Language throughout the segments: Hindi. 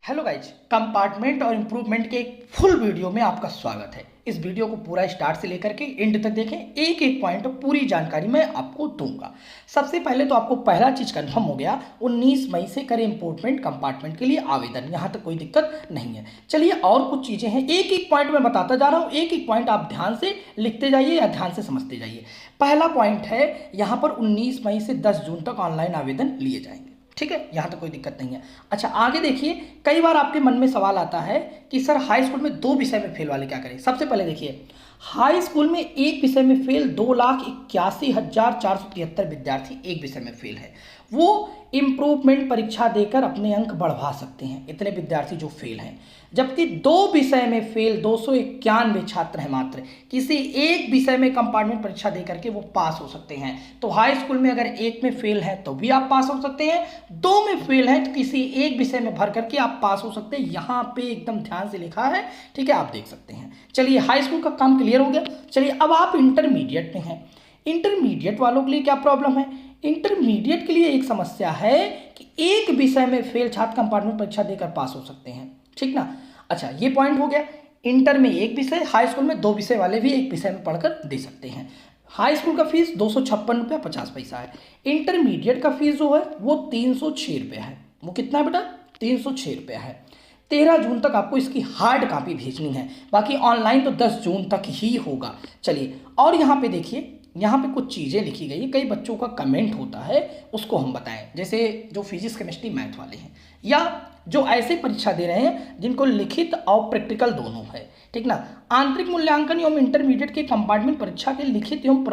हेलो गाइज, कंपार्टमेंट और इम्प्रूवमेंट के एक फुल वीडियो में आपका स्वागत है। इस वीडियो को पूरा स्टार्ट से लेकर के एंड तक देखें, एक एक पॉइंट पूरी जानकारी मैं आपको दूंगा। सबसे पहले तो आपको पहला चीज कंफर्म हो गया, 19 मई से करें इम्प्रूवमेंट कंपार्टमेंट के लिए आवेदन, यहाँ तक कोई दिक्कत नहीं है। चलिए और कुछ चीजें हैं, एक एक पॉइंट मैं बताता जा रहा हूँ, एक एक पॉइंट आप ध्यान से लिखते जाइए या ध्यान से समझते जाइए। पहला पॉइंट है, यहाँ पर 19 मई से 10 जून तक ऑनलाइन आवेदन लिए जाएंगे। ठीक है, यहाँ तक कोई दिक्कत नहीं है। अच्छा, आगे देखिए, कई बार आपके मन में सवाल आता है कि सर हाई स्कूल में 2 विषय में फेल वाले क्या करें। सबसे पहले देखिए, हाई स्कूल में एक विषय में फेल 2,81,473 विद्यार्थी एक विषय में फेल है। वो इम्प्रूवमेंट परीक्षा देकर अपने अंक बढ़वा सकते हैं, इतने विद्यार्थी जो फेल हैं। जबकि 2 विषय में फेल 291 छात्र हैं मात्र, किसी एक विषय में कंपार्टमेंट परीक्षा देकर के वो पास हो सकते हैं। तो हाई स्कूल में अगर एक में फेल है तो भी आप पास हो सकते हैं, 2 में फेल है तो किसी एक विषय में भर करके आप पास हो सकते हैं। यहाँ पे एकदम ध्यान से लिखा है, ठीक है, आप देख सकते हैं। चलिए, हाई स्कूल का काम क्लियर हो गया। चलिए, अब आप इंटरमीडिएट में हैं। इंटरमीडिएट वालों के लिए क्या प्रॉब्लम है? इंटरमीडिएट के लिए एक समस्या है कि एक विषय में फेल छात्र कंपार्टमेंट परीक्षा देकर पास हो सकते हैं, ठीक ना। अच्छा, ये पॉइंट हो गया। इंटर में एक विषय, हाई स्कूल में 2 विषय वाले भी एक विषय में पढ़कर दे सकते हैं। हाई स्कूल का फीस 256 रुपया 50 पैसा है। इंटरमीडिएट का फीस जो है वो 306 रुपया है। वो कितना है बेटा? 306 रुपया है। 13 जून तक आपको इसकी हार्ड कॉपी भेजनी है, बाकी ऑनलाइन तो 10 जून तक ही होगा। चलिए, और यहाँ पे देखिए, यहाँ पे कुछ चीज़ें लिखी गई है, कई बच्चों का कमेंट होता है, उसको हम बताएं। जैसे जो फिजिक्स केमिस्ट्री मैथ वाले हैं, या जो ऐसे परीक्षा दे रहे हैं जिनको लिखित और प्रैक्टिकल दोनों है, ठीक ना। आंतरिक मूल्यांकन एवं इंटरमीडिएट के कंपार्टमेंट परीक्षा के लिखित एवं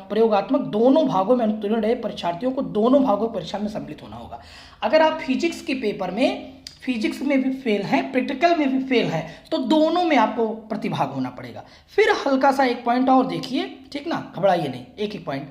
प्रयोगात्मक दोनों भागों में अनुत्तीर्ण रहे परीक्षार्थियों को दोनों भागों की परीक्षा में सम्मिलित होना होगा। अगर आप फिजिक्स के पेपर में फिजिक्स में भी फेल हैं, प्रैक्टिकल में भी फेल हैं, तो दोनों में आपको प्रतिभाग होना पड़ेगा। फिर हल्का सा एक पॉइंट और देखिए, ठीक ना, घबराइए नहीं, एक एक पॉइंट।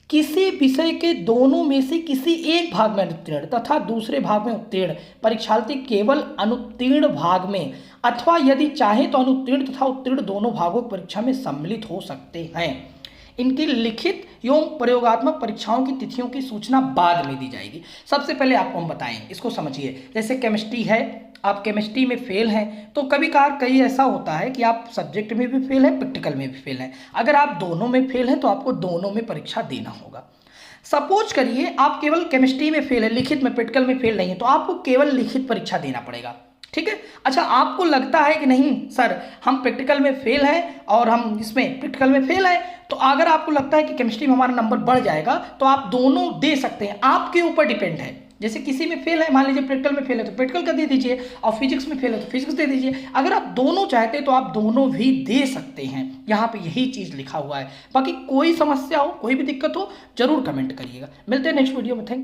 किसी विषय के दोनों में से किसी एक भाग में अनुत्तीर्ण तथा दूसरे भाग में उत्तीर्ण परीक्षार्थी केवल अनुत्तीर्ण भाग में अथवा यदि चाहे तो अनुत्तीर्ण तथा उत्तीर्ण दोनों भागों की परीक्षा में सम्मिलित हो सकते हैं। इनकी लिखित एवं प्रयोगात्मक परीक्षाओं की तिथियों की सूचना बाद में दी जाएगी। सबसे पहले आपको हम बताएं, इसको समझिए। जैसे केमिस्ट्री है, आप केमिस्ट्री में फेल हैं तो कभी कई ऐसा होता है कि आप सब्जेक्ट में भी फेल हैं, प्रैक्टिकल में भी फेल हैं। अगर आप दोनों में फेल हैं तो आपको दोनों में परीक्षा देना होगा। सपोज करिए आप केवल केमिस्ट्री में फेल है, लिखित में, प्रैक्टिकल में फेल नहीं है, तो आपको केवल लिखित परीक्षा देना पड़ेगा, ठीक है। अच्छा, आपको लगता है कि नहीं सर हम प्रैक्टिकल में फेल हैं और हम इसमें प्रैक्टिकल में फेल हैं, तो अगर आपको लगता है कि केमिस्ट्री में हमारा नंबर बढ़ जाएगा तो आप दोनों दे सकते हैं, आपके ऊपर डिपेंड है। जैसे किसी में फेल है, मान लीजिए प्रैक्टिकल में फेल है तो प्रैक्टिकल का दे दीजिए, और फिजिक्स में फेल है तो फिजिक्स दे दीजिए। अगर आप दोनों चाहते हैं तो आप दोनों भी दे सकते हैं, यहाँ पे यही चीज़ लिखा हुआ है। बाकी कोई समस्या हो, कोई भी दिक्कत हो, जरूर कमेंट करिएगा। मिलते हैं नेक्स्ट वीडियो में। थैंक